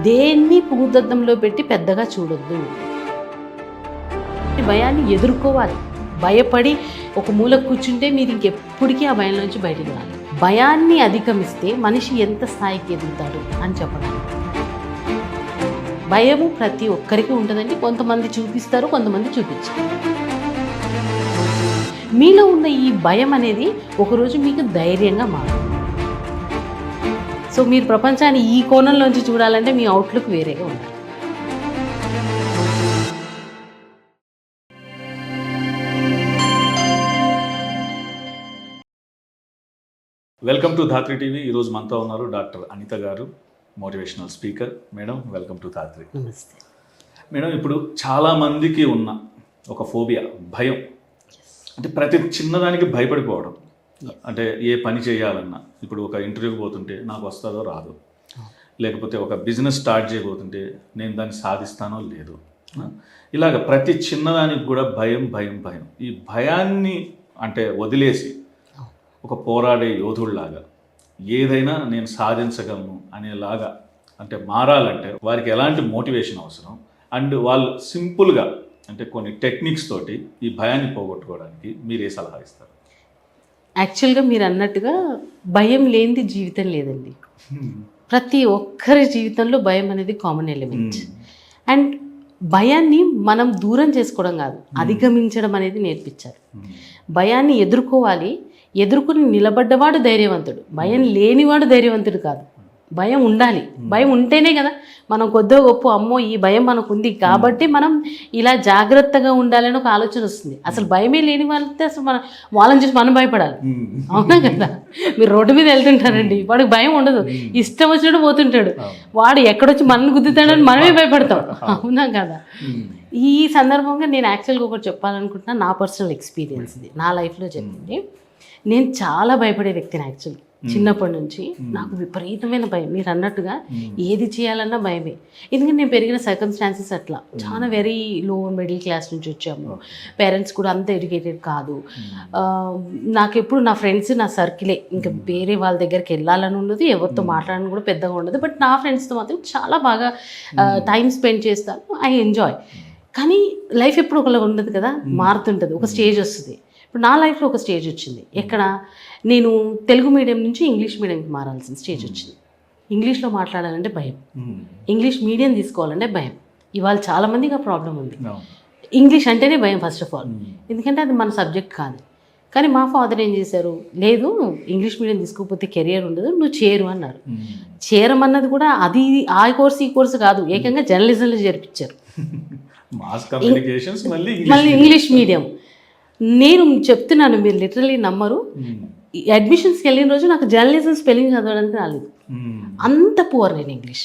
దేన్ని భూతద్దంలో పెట్టి పెద్దగా చూడొద్దు. భయాన్ని ఎదుర్కోవాలి. భయపడి ఒక మూల కూర్చుంటే మీరు ఇంకెప్పటికీ ఆ భయం నుంచి బయటికి రాలి. భయాన్ని అధిగమిస్తే మనిషి ఎంత స్థాయికి ఎదుగుతాడు అని చెప్పడానికి. భయము ప్రతి ఒక్కరికి ఉంటుందండి. కొంతమంది చూపిస్తారు, కొంతమంది చూపించారు. మీలో ఉన్న ఈ భయం అనేది ఒకరోజు మీకు ధైర్యంగా మారుతుంది. సో మీరు ప్రపంచాన్ని ఈ కోణంలోంచి చూడాలంటే మీ అవుట్లుక్ వేరేగా ఉండాలి. Welcome to Dhatri TV. ఈరోజు మనతో ఉన్నారు doctor Anitha garu, motivational speaker. Madam, welcome to Dhatri. నమస్తే మేడం, ఇప్పుడు చాలామందికి ఉన్న ఒక ఫోబియా, భయం. అంటే ప్రతి చిన్నదానికి భయపడిపోవడం. అంటే ఏ పని చేయాలన్నా, ఇప్పుడు ఒక ఇంటర్వ్యూకి పోతుంటే నాకు వస్తుందో రాదు, లేకపోతే ఒక బిజినెస్ స్టార్ట్ చేయబోతుంటే నేను దాన్ని సాధిస్తానో లేదో, ఇలాగ ప్రతి చిన్నదానికి కూడా భయం భయం భయం. ఈ భయాన్ని అంటే వదిలేసి ఒక పోరాడే యోధుడిలాగా ఏదైనా నేను సాధించగలను అనేలాగా అంటే మారాలంటే వారికి ఎలాంటి మోటివేషన్ అవసరం, అండ్ వాళ్ళు సింపుల్గా అంటే కొన్ని టెక్నిక్స్ తోటి ఈ భయాన్ని పోగొట్టుకోవడానికి మీరు ఏ సలహా ఇస్తారు? యాక్చువల్గా మీరు అన్నట్టుగా భయం లేనిది జీవితం లేదండి. ప్రతి ఒక్కరి జీవితంలో భయం అనేది కామన్ ఎలిమెంట్. అండ్ భయాన్ని మనం దూరం చేసుకోవడం కాదు, అధిగమించడం అనేది నేర్పించారు. భయాన్ని ఎదుర్కోవాలి. ఎదుర్కొని నిలబడ్డవాడు ధైర్యవంతుడు. భయం లేనివాడు ధైర్యవంతుడు కాదు. భయం ఉండాలి. భయం ఉంటేనే కదా మనం కొద్దో గొప్ప అమ్మో ఈ భయం మనకు ఉంది కాబట్టి మనం ఇలా జాగ్రత్తగా ఉండాలని ఒక ఆలోచన వస్తుంది. అసలు భయమే లేని వాళ్ళతో అసలు వాళ్ళని చూసి మనం భయపడాలి. అవునా కదా? మీరు రోడ్డు మీద వెళ్తుంటారండి, వాడికి భయం ఉండదు, ఇష్టం వచ్చినట్టు పోతుంటాడు. వాడు ఎక్కడొచ్చి మనల్ని గుద్దుతాడని మనమే భయపడతాం. అవునా కదా? ఈ సందర్భంగా నేను యాక్చువల్గా ఒకటి చెప్పాలనుకుంటున్నా. నా పర్సనల్ ఎక్స్పీరియన్స్ ఇది, నా లైఫ్లో చెప్పింది. నేను చాలా భయపడే వ్యక్తిని. యాక్చువల్లీ చిన్నప్పటి నుంచి నాకు విపరీతమైన భయం. మీరు అన్నట్టుగా ఏది చేయాలన్నా భయమే. ఎందుకంటే నేను పెరిగిన సర్కమ్స్టాన్సెస్ అట్లా చాలా వెరీ లో మిడిల్ క్లాస్ నుంచి వచ్చాము. పేరెంట్స్ కూడా అంత ఎడ్యుకేటెడ్ కాదు. నాకు ఎప్పుడు నా ఫ్రెండ్స్ నా సర్కిలే, ఇంకా వేరే వాళ్ళ దగ్గరికి వెళ్ళాలని ఉండదు, ఎవరితో మాట్లాడని కూడా పెద్దగా ఉండదు. బట్ నా ఫ్రెండ్స్తో మాత్రం చాలా బాగా టైం స్పెండ్ చేస్తాను. I enjoy. కానీ లైఫ్ ఎప్పుడు ఒకలా ఉండదు కదా, మారుతుంటుంది. ఒక స్టేజ్ వస్తుంది. ఇప్పుడు నా లైఫ్లో ఒక స్టేజ్ వచ్చింది. ఎక్కడ నేను తెలుగు మీడియం నుంచి ఇంగ్లీష్ మీడియంకి మారాల్సిన స్టేజ్ వచ్చింది. ఇంగ్లీష్లో మాట్లాడాలంటే భయం, ఇంగ్లీష్ మీడియం తీసుకోవాలంటే భయం. ఇవాళ చాలామందికి ఆ ప్రాబ్లం ఉంది. ఇంగ్లీష్ అంటేనే భయం ఫస్ట్ ఆఫ్ ఆల్, ఎందుకంటే అది మన సబ్జెక్ట్ కాదు. కానీ మా ఫాదర్ ఏం చేశారు, లేదు ఇంగ్లీష్ మీడియం తీసుకోకపోతే కెరియర్ ఉండదు, నువ్వు చేరు అన్నారు. చేరమన్నది కూడా అది ఆ కోర్సు ఈ కోర్సు కాదు, ఏకంగా జర్నలిజంలో చేర్పించారు. మళ్ళీ ఇంగ్లీష్ మీడియం. నేను చెప్తున్నాను, మీరు లిటరలీ నమ్మరు. అడ్మిషన్స్కి వెళ్ళిన రోజు నాకు జర్నలిజం స్పెల్లింగ్ చదవడానికి రాలేదు. అంత పువర్ నేను ఇంగ్లీష్,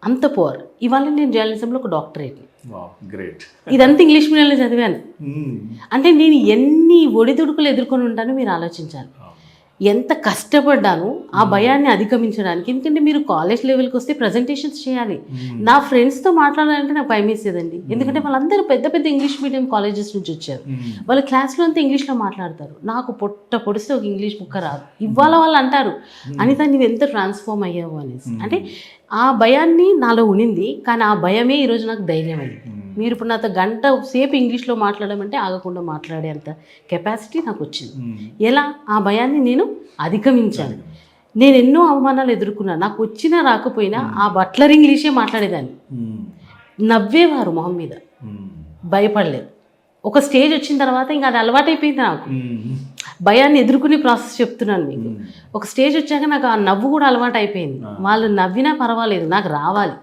అంత పువర్. ఇవాళ నేను జర్నలిజంలో ఒక డాక్టరేట్. ఇదంతా ఇంగ్లీష్ మీడియంలో చదివాను. అంటే నేను ఎన్ని ఒడిదుడుకులు ఎదుర్కొని ఉంటానో మీరు ఆలోచించాలి. ఎంత కష్టపడ్డాను ఆ భయాన్ని అధిగమించడానికి. ఎందుకంటే మీరు కాలేజ్ లెవెల్కి వస్తే ప్రజెంటేషన్స్ చేయాలి. నా ఫ్రెండ్స్తో మాట్లాడాలంటే నాకు భయం వేసేదండి. ఎందుకంటే వాళ్ళందరూ పెద్ద పెద్ద ఇంగ్లీష్ మీడియం కాలేజెస్ నుంచి వచ్చారు. వాళ్ళ క్లాస్లో అంతా ఇంగ్లీష్లో మాట్లాడతారు. నాకు పొడిస్తే ఒక ఇంగ్లీష్ బుక్క రాదు. ఇవాళ వాళ్ళు అంటారు, అనిత నువ్వు ఎంత ట్రాన్స్ఫార్మ్ అయ్యావు అనేసి. అంటే ఆ భయాన్ని నాలో ఉనింది, కానీ ఆ భయమే ఈరోజు నాకు ధైర్యం అయింది. మీరు ఇప్పుడు నాతో గంట సేపు ఇంగ్లీష్లో మాట్లాడమంటే ఆగకుండా మాట్లాడేంత కెపాసిటీ నాకు వచ్చింది. ఎలా? ఆ భయాన్ని నేను అధిగమించాను. నేను ఎన్నో అవమానాలు ఎదుర్కొన్నాను. నాకు వచ్చినా రాకపోయినా ఆ బట్లర్ ఇంగ్లీషే మాట్లాడేదాన్ని. నవ్వేవారు మొహం మీద, భయపడలేదు. ఒక స్టేజ్ వచ్చిన తర్వాత ఇంకా అది అలవాటైపోయింది నాకు. భయాన్ని ఎదుర్కొనే ప్రాసెస్ చెప్తున్నాను మీకు. ఒక స్టేజ్ వచ్చాక నాకు ఆ నవ్వు కూడా అలవాటు అయిపోయింది. వాళ్ళు నవ్వినా పర్వాలేదు, నాకు రావాలి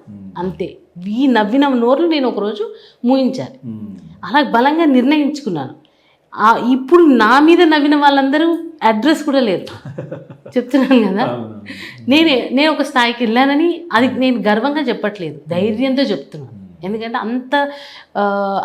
అంతే. ఈ నవ్విన నోరులు నేను ఒకరోజు మూయించాలి. అలా బలంగా నిర్ణయించుకున్నాను. ఇప్పుడు నా మీద నవ్విన వాళ్ళందరూ అడ్రస్ కూడా లేదు. చెప్తున్నాను కదా, నేను ఒక స్థాయికి వెళ్ళానని అది నేను గర్వంగా చెప్పట్లేదు, ధైర్యంతో చెప్తున్నాను. ఎందుకంటే అంత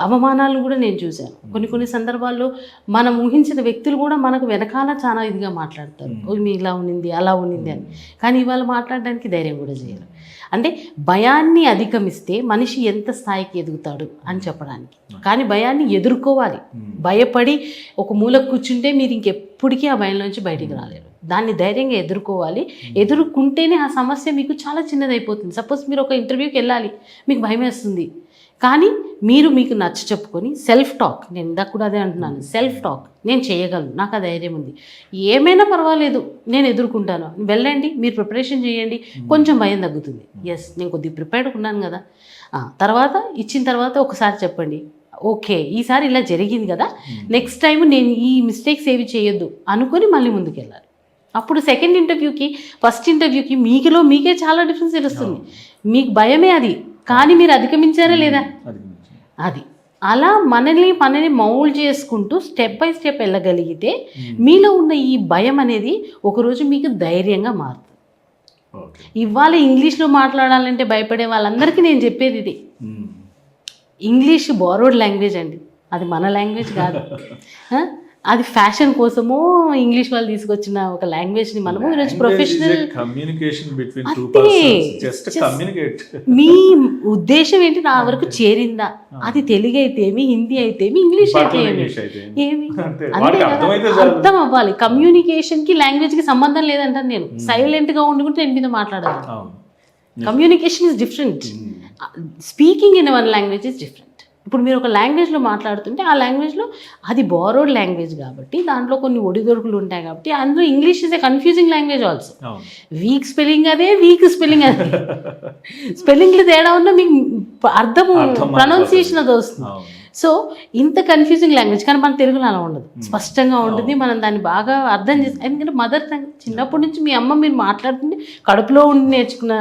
అవమానాలను కూడా నేను చూశాను. కొన్ని సందర్భాల్లో మనం ఊహించిన వ్యక్తులు కూడా మనకు వెనకాల చాలా ఇదిగా మాట్లాడతారు, మీ ఇలా ఉన్నింది అలా ఉన్నింది అని. కానీ ఇవాళ మాట్లాడడానికి ధైర్యం కూడా చేయరు. అంటే భయాన్ని అధిగమిస్తే మనిషి ఎంత స్థాయికి ఎదుగుతాడు అని చెప్పడానికి. కానీ భయాన్ని ఎదుర్కోవాలి. భయపడి ఒక మూలకు కూర్చుంటే మీరు ఇంకెప్పటికీ ఆ భయం నుంచి బయటికి రాలేరు. దాన్ని ధైర్యంగా ఎదుర్కోవాలి. ఎదుర్కొంటేనే ఆ సమస్య మీకు చాలా చిన్నదైపోతుంది. సపోజ్ మీరు ఒక ఇంటర్వ్యూకి వెళ్ళాలి, మీకు భయం వేస్తుంది, కానీ మీరు మీకు నచ్చ చెప్పుకొని సెల్ఫ్ టాక్, నేను ఇందాక కూడా అదే అంటున్నాను, సెల్ఫ్ టాక్, నేను చేయగలను, నాకు ఆ ధైర్యం ఉంది, ఏమైనా పర్వాలేదు, నేను ఎదుర్కొంటాను, వెళ్ళండి, మీరు ప్రిపరేషన్ చేయండి, కొంచెం భయం తగ్గుతుంది. ఎస్, నేను కొద్దిగా ప్రిపేర్డ్ ఉన్నాను కదా. తర్వాత ఇచ్చిన తర్వాత ఒకసారి చెప్పండి, ఓకే ఈసారి ఇలా జరిగింది కదా, నెక్స్ట్ టైం నేను ఈ మిస్టేక్స్ ఏవి చేయొద్దు అనుకొని మళ్ళీ ముందుకెళ్ళాలి. అప్పుడు సెకండ్ ఇంటర్వ్యూకి ఫస్ట్ ఇంటర్వ్యూకి మీకే చాలా డిఫరెన్స్ తెలుస్తుంది. మీకు భయమే అది, కానీ మీరు అధిగమించారా లేదా, అది అలా మనని మౌల్డ్ చేసుకుంటూ స్టెప్ బై స్టెప్ వెళ్ళగలిగితే మీలో ఉన్న ఈ భయం అనేది ఒకరోజు మీకు ధైర్యంగా మారుతుంది. ఇవాళ ఇంగ్లీష్లో మాట్లాడాలంటే భయపడే వాళ్ళందరికీ నేను చెప్పేది ఇది, ఇంగ్లీష్ బారోడ్ లాంగ్వేజ్ అండి, అది మన లాంగ్వేజ్ కాదు. అది ఫ్యాషన్ కోసమో ఇంగ్లీష్ వాళ్ళు తీసుకొచ్చిన ఒక లాంగ్వేజ్ని మనము ఈరోజు professional communication between two persons, just communicate. మీ ఉద్దేశం ఏంటి, నా వరకు చేరిందా, అది తెలుగు అయితేమి, హిందీ అయితేమి, ఇంగ్లీష్ అయితేమి, ఏమి అంతే కదా, అర్థం అవ్వాలి. కమ్యూనికేషన్కి లాంగ్వేజ్కి సంబంధం లేదంటాను నేను. సైలెంట్గా ఉండుకుంటే నేను మీద మాట్లాడాలి. Communication is different, speaking in one language is different. ఇప్పుడు మీరు ఒక లాంగ్వేజ్లో మాట్లాడుతుంటే ఆ లాంగ్వేజ్లో అది బారోడ్ లాంగ్వేజ్ కాబట్టి దాంట్లో కొన్ని ఒడిదొడుకులు ఉంటాయి కాబట్టి అందులో English is a confusing language also. Week spelling అదే, వీక్ స్పెల్లింగ్ అదే, స్పెల్లింగ్లు తేడా ఉన్నా మీకు అర్థం ప్రొనౌన్సియేషన్ అది వస్తుంది. సో ఇంత కన్ఫ్యూజింగ్ లాంగ్వేజ్, కానీ మన తెలుగులో అలా ఉండదు, స్పష్టంగా ఉంటుంది. మనం దాన్ని బాగా అర్థం చేస్తాం, ఎందుకంటే మదర్ టంగ్. చిన్నప్పటి నుంచి మీ అమ్మ మీరు మాట్లాడుతుంటే కడుపులో ఉండి నేర్చుకున్న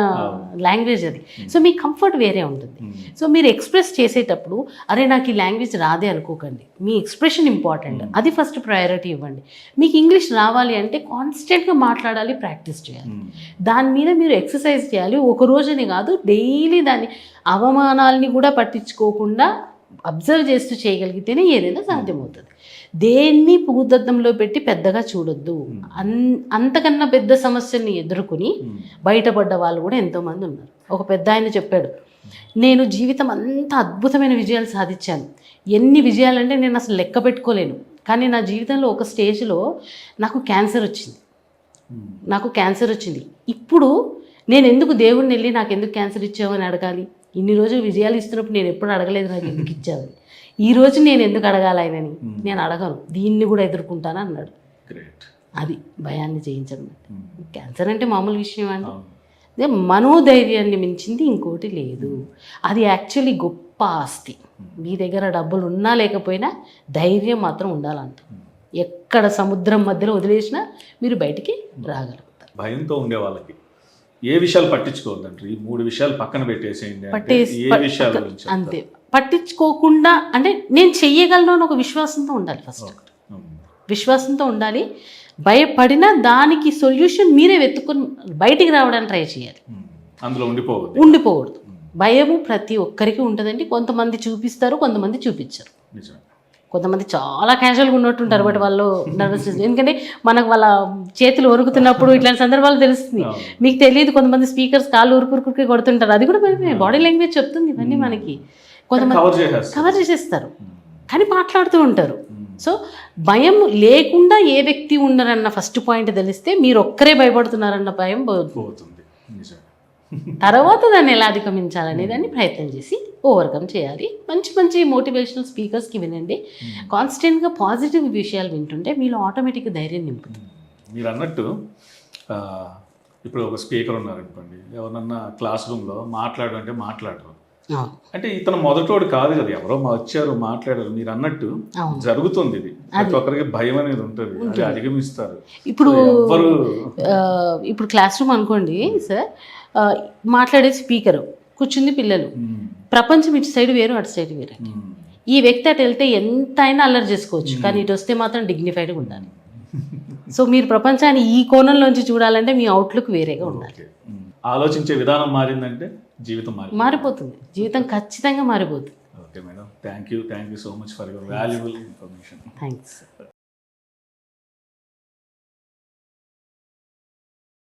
లాంగ్వేజ్ అది. సో మీ కంఫర్ట్ వేరే ఉంటుంది. సో మీరు ఎక్స్ప్రెస్ చేసేటప్పుడు అరే నాకు ఈ లాంగ్వేజ్ రాదే అనుకోకండి, మీ ఎక్స్ప్రెషన్ ఇంపార్టెంట్, అది ఫస్ట్ ప్రయారిటీ ఇవ్వండి. మీకు ఇంగ్లీష్ రావాలి అంటే కాన్స్టెంట్గా మాట్లాడాలి, ప్రాక్టీస్ చేయాలి, దాని మీద మీరు ఎక్సర్సైజ్ చేయాలి. ఒక రోజుని కాదు, డైలీ దాన్ని అవమానాల్ని కూడా పట్టించుకోకుండా అబ్జర్వ్ చేస్తూ చేయగలిగితేనే ఏదైనా సాధ్యమవుతుంది. దేన్ని భూతద్దంలో పెట్టి పెద్దగా చూడొద్దు. అంతకన్నా పెద్ద సమస్యల్ని ఎదుర్కొని బయటపడ్డ వాళ్ళు కూడా ఎంతోమంది ఉన్నారు. ఒక పెద్ద ఆయన చెప్పాడు, నేను జీవితం అంత అద్భుతమైన విజయాలు సాధించాను, ఎన్ని విజయాలంటే నేను అసలు లెక్క పెట్టుకోలేను, కానీ నా జీవితంలో ఒక స్టేజ్లో నాకు క్యాన్సర్ వచ్చింది. ఇప్పుడు నేను ఎందుకు దేవుడిని వెళ్ళి నాకు ఎందుకు క్యాన్సర్ ఇచ్చావు అని అడగాలి? ఇన్ని రోజులు విజయాలు ఇస్తున్నప్పుడు నేను ఎప్పుడు అడగలేదు నాకు ఎందుకు ఇచ్చావని. ఈ రోజు నేను ఎందుకు అడగాలి ఆయనని? నేను అడగను, దీన్ని కూడా ఎదుర్కొంటాను అన్నాడు. అది భయాన్ని జయించడం. క్యాన్సర్ అంటే మామూలు విషయం అండి, అదే మనోధైర్యాన్ని మించింది ఇంకోటి లేదు. అది యాక్చువల్లీ గొప్ప ఆస్తి. మీ దగ్గర డబ్బులు ఉన్నా లేకపోయినా ధైర్యం మాత్రం ఉండాలంట. ఎక్కడ సముద్రం మధ్యలో వదిలేసినా మీరు బయటికి రాగలుగుతారు. భయంతో ఉండే వాళ్ళకి ఏ విషయాలు పట్టించుకోవద్దంటారు? ఈ 3 విషయాలు పక్కన పెట్టేసేయండి. అంతే, పట్టించుకోకుండా అంటే నేను చెయ్యగలను అని ఒక విశ్వాసంతో ఉండాలి. ఫస్ట్ విశ్వాసంతో ఉండాలి. భయపడినా దానికి సొల్యూషన్ మీరే వెతుక్కుని బయటికి రావడానికి ట్రై చేయాలి, అందులో ఉండిపోకూడదు. భయము ప్రతి ఒక్కరికి ఉంటుందండి. కొంతమంది చూపిస్తారు, కొంతమంది చూపించరు. కొంతమంది చాలా క్యాజువల్గా ఉన్నట్టుంటారు, బట్ వాళ్ళు నర్వస్నెస్, ఎందుకంటే మనకు వాళ్ళ చేతులు ఉరుకుతున్నప్పుడు ఇట్లాంటి సందర్భాలు తెలుస్తుంది. మీకు తెలియదు, కొంతమంది స్పీకర్స్ కాళ్ళు ఉరుకురుకురికి కొడుతుంటారు, అది కూడా బాడీ లాంగ్వేజ్ చెప్తుంది ఇవన్నీ మనకి. కొంతమంది కవర్ చేసేస్తారు కానీ మాట్లాడుతూ ఉంటారు. సో భయం లేకుండా ఏ వ్యక్తి ఉన్నారన్న ఫస్ట్ పాయింట్ తెలిస్తే మీరు ఒక్కరే భయపడుతున్నారన్న భయం పోతుంది. తర్వాత దాన్ని ఎలా అధిగమించాలనే దాన్ని ప్రయత్నం చేసి ఓవర్కమ్ చేయాలి. మంచి మంచి మోటివేషనల్ స్పీకర్స్కి వినండి, కాన్స్టెంట్గా పాజిటివ్ విషయాలు వింటుంటే మీలో ఆటోమేటిక్గా ధైర్యం నింపుతుంది. మీరు అన్నట్టు ఇప్పుడు ఒక స్పీకర్ ఉన్నారనుకోండి, ఎవరన్నా క్లాస్ రూమ్లో మాట్లాడరు, అంటే ఇతను మొదటోడు కాదు కదా, ఎవరో వచ్చారు మాట్లాడారు. మీరు అన్నట్టు జరుగుతుంది, ఇది ప్రతి ఒక్కరికి భయం అనేది ఉంటుంది, అది అధిగమిస్తారు. ఇప్పుడు క్లాస్ రూమ్ అనుకోండి సార్, మాట్లాడే స్పీకరు, కూర్చుంది పిల్లలు, ప్రపంచం ఇటు సైడ్ వేరు అటు సైడ్ వేరు. ఈ వ్యక్తి అటు వెళ్తే ఎంత అయినా అల్లరి చేసుకోవచ్చు, కానీ ఇటు వస్తే మాత్రం డిగ్నిఫైడ్గా ఉండాలి. సో మీరు ప్రపంచాన్ని ఈ కోణంలోంచి చూడాలంటే మీ అవుట్లుక్ వేరేగా ఉండాలి. ఆలోచించే విధానం మారిందంటే జీవితం మారిపోతుంది, జీవితం ఖచ్చితంగా మారిపోతుంది. Okay madam, thank you so much for your valuable information. Thanks.